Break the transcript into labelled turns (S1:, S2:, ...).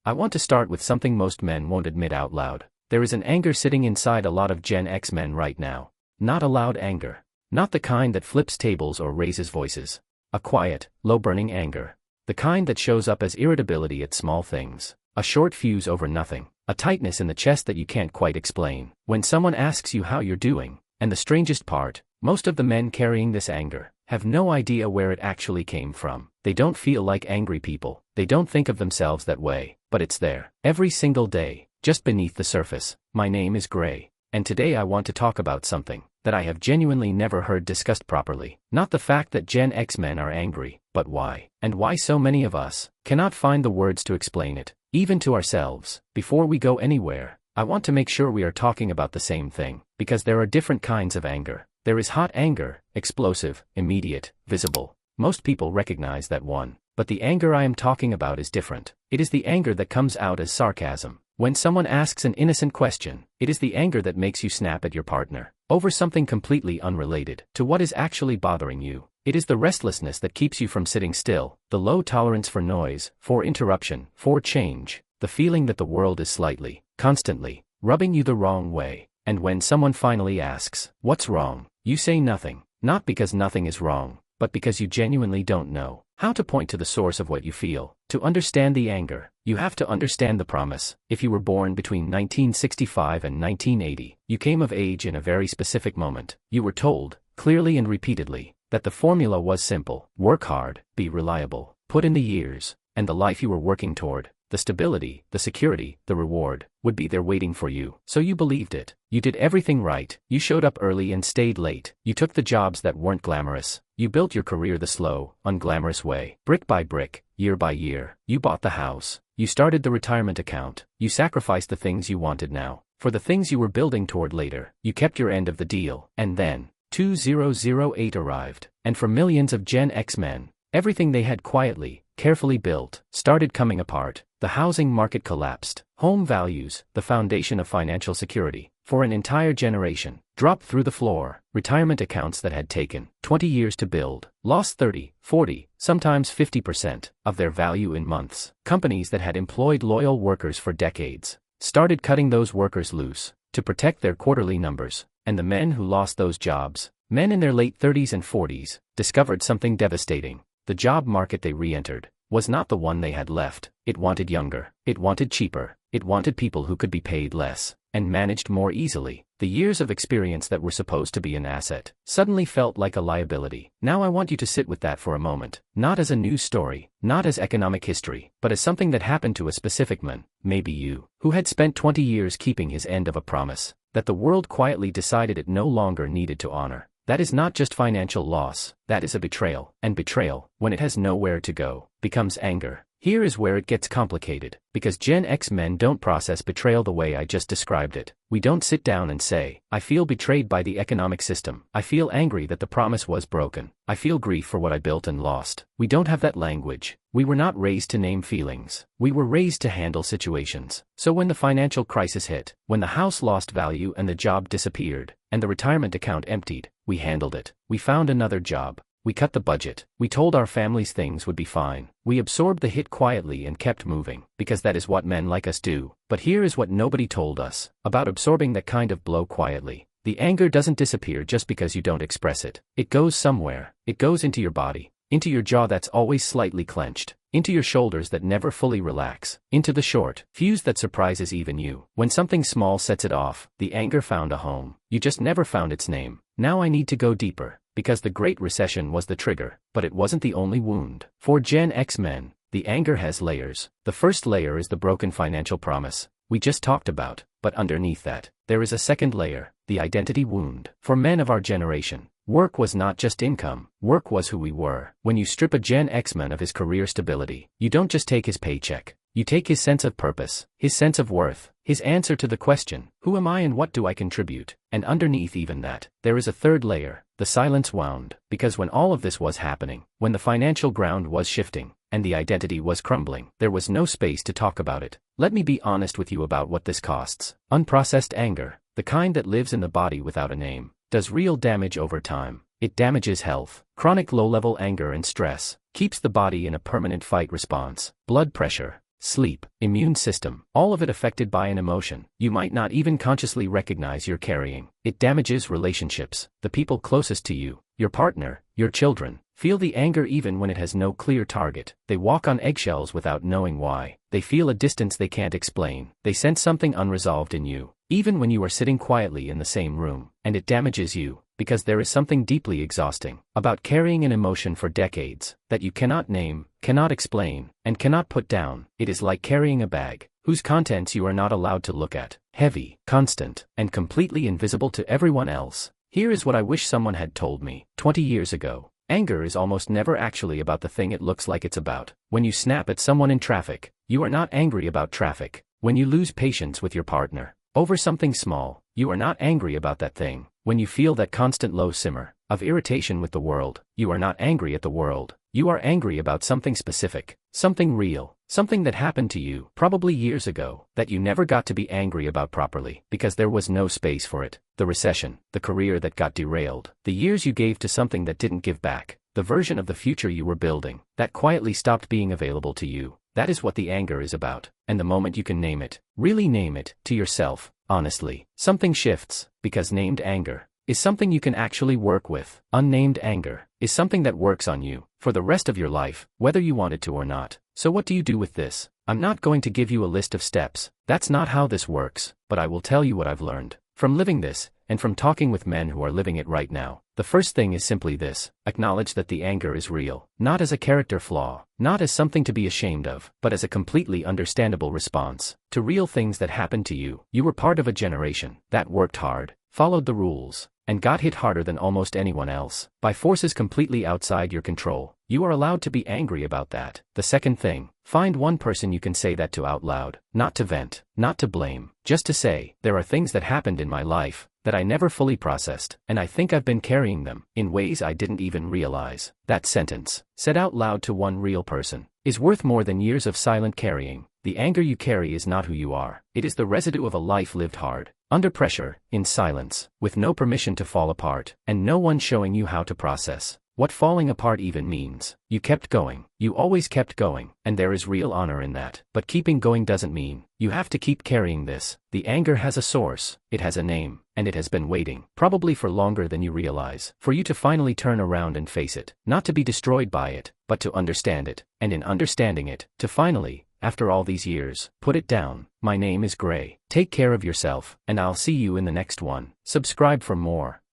S1: I want to start with something most men won't admit out loud. There is an anger sitting inside a lot of Gen X men right now. Not a loud anger. Not the kind that flips tables or raises voices. A quiet, low-burning anger. The kind that shows up as irritability at small things. A short fuse over nothing. A tightness in the chest that you can't quite explain. When someone asks you how you're doing, and the strangest part, most of the men carrying this anger have no idea where it actually came from. They don't feel like angry people. They don't think of themselves that way, but it's there. Every single day, just beneath the surface. My name is Gray, and today I want to talk about something that I have genuinely never heard discussed properly. Not the fact that Gen X men are angry, but why. And why so many of us cannot find the words to explain it, even to ourselves. Before we go anywhere, I want to make sure we are talking about the same thing, because there are different kinds of anger. There is hot anger, explosive, immediate, visible. Most people recognize that one. But the anger I am talking about is different. It is the anger that comes out as sarcasm. When someone asks an innocent question, it is the anger that makes you snap at your partner over something completely unrelated to what is actually bothering you. It is the restlessness that keeps you from sitting still, the low tolerance for noise, for interruption, for change, the feeling that the world is slightly, constantly, rubbing you the wrong way. And when someone finally asks, "What's wrong?" you say nothing, not because nothing is wrong, but because you genuinely don't know how to point to the source of what you feel. To understand the anger, you have to understand the promise. If you were born between 1965 and 1980, you came of age in a very specific moment. You were told, clearly and repeatedly, that the formula was simple: work hard, be reliable, put in the years, and the life you were working toward, the stability, the security, the reward, would be there waiting for you. So you believed it. You did everything right. You showed up early and stayed late. You took the jobs that weren't glamorous. You built your career the slow, unglamorous way. Brick by brick, year by year. You bought the house. You started the retirement account. You sacrificed the things you wanted now for the things you were building toward later. You kept your end of the deal. And then 2008 arrived. And for millions of Gen X men, everything they had quietly, carefully built, started coming apart. The housing market collapsed. Home values, the foundation of financial security for an entire generation, dropped through the floor. Retirement accounts that had taken 20 years to build lost 30, 40, sometimes 50% of their value in months. Companies that had employed loyal workers for decades started cutting those workers loose to protect their quarterly numbers. And the men who lost those jobs, men in their late 30s and 40s, discovered something devastating. The job market they re-entered was not the one they had left. It wanted younger. It wanted cheaper. It wanted people who could be paid less and managed more easily. The years of experience that were supposed to be an asset suddenly felt like a liability. Now I want you to sit with that for a moment. Not as a news story, not as economic history, but as something that happened to a specific man, maybe you, who had spent 20 years keeping his end of a promise that the world quietly decided it no longer needed to honor. That is not just financial loss, that is a betrayal. And betrayal, when it has nowhere to go, becomes anger. Here is where it gets complicated, because Gen X men don't process betrayal the way I just described it. We don't sit down and say, "I feel betrayed by the economic system. I feel angry that the promise was broken. I feel grief for what I built and lost." We don't have that language. We were not raised to name feelings. We were raised to handle situations. So when the financial crisis hit, when the house lost value and the job disappeared, and the retirement account emptied, we handled it. We found another job. We cut the budget. We told our families things would be fine. We absorbed the hit quietly and kept moving, because that is what men like us do. But here is what nobody told us about absorbing that kind of blow quietly. The anger doesn't disappear just because you don't express it. It goes somewhere. It goes into your body, into your jaw that's always slightly clenched, into your shoulders that never fully relax, into the short fuse that surprises even you. When something small sets it off, the anger found a home. You just never found its name. Now I need to go deeper, because the Great Recession was the trigger, but it wasn't the only wound. For Gen X men, the anger has layers. The first layer is the broken financial promise we just talked about, but underneath that, there is a second layer, the identity wound. For men of our generation, work was not just income, work was who we were. When you strip a Gen X man of his career stability, you don't just take his paycheck. You take his sense of purpose, his sense of worth, his answer to the question, who am I and what do I contribute? And underneath even that, there is a third layer, the silence wound. Because when all of this was happening, when the financial ground was shifting, and the identity was crumbling, there was no space to talk about it. Let me be honest with you about what this costs. Unprocessed anger, the kind that lives in the body without a name, does real damage over time. It damages health. Chronic low-level anger and stress keeps the body in a permanent fight response. Blood pressure, sleep, immune system, all of it affected by an emotion you might not even consciously recognize you're carrying. It damages relationships, the people closest to you, your partner, your children. Feel the anger even when it has no clear target. They walk on eggshells without knowing why. They feel a distance they can't explain. They sense something unresolved in you, even when you are sitting quietly in the same room. And it damages you, because there is something deeply exhausting about carrying an emotion for decades that you cannot name, cannot explain, and cannot put down. It is like carrying a bag whose contents you are not allowed to look at. Heavy, constant, and completely invisible to everyone else. Here is what I wish someone had told me 20 years ago. Anger is almost never actually about the thing it looks like it's about. When you snap at someone in traffic, you are not angry about traffic. When you lose patience with your partner over something small, you are not angry about that thing. When you feel that constant low simmer of irritation with the world, you are not angry at the world. You are angry about something specific, something real, something that happened to you probably years ago that you never got to be angry about properly because there was no space for it. The recession, the career that got derailed, the years you gave to something that didn't give back, the version of the future you were building that quietly stopped being available to you. That is what the anger is about. And the moment you can name it, really name it, to yourself, honestly, something shifts, because named anger is something you can actually work with. Unnamed anger is something that works on you for the rest of your life, whether you want it to or not. So what do you do with this? I'm not going to give you a list of steps. That's not how this works, but I will tell you what I've learned from living this, and from talking with men who are living it right now. The first thing is simply this: acknowledge that the anger is real, not as a character flaw, not as something to be ashamed of, but as a completely understandable response to real things that happened to you. You were part of a generation that worked hard, followed the rules, and got hit harder than almost anyone else by forces completely outside your control. You are allowed to be angry about that. The second thing, find one person you can say that to out loud, not to vent, not to blame, just to say, there are things that happened in my life that I never fully processed, and I think I've been carrying them in ways I didn't even realize. That sentence, said out loud to one real person, is worth more than years of silent carrying. The anger you carry is not who you are. It is the residue of a life lived hard, under pressure, in silence, with no permission to fall apart, and no one showing you how to process what falling apart even means. You kept going. You always kept going, and there is real honor in that. But keeping going doesn't mean you have to keep carrying this. The anger has a source, it has a name, and it has been waiting, probably for longer than you realize, for you to finally turn around and face it. Not to be destroyed by it, but to understand it, and in understanding it, to finally, after all these years, put it down. My name is Gray. Take care of yourself, and I'll see you in the next one. Subscribe for more.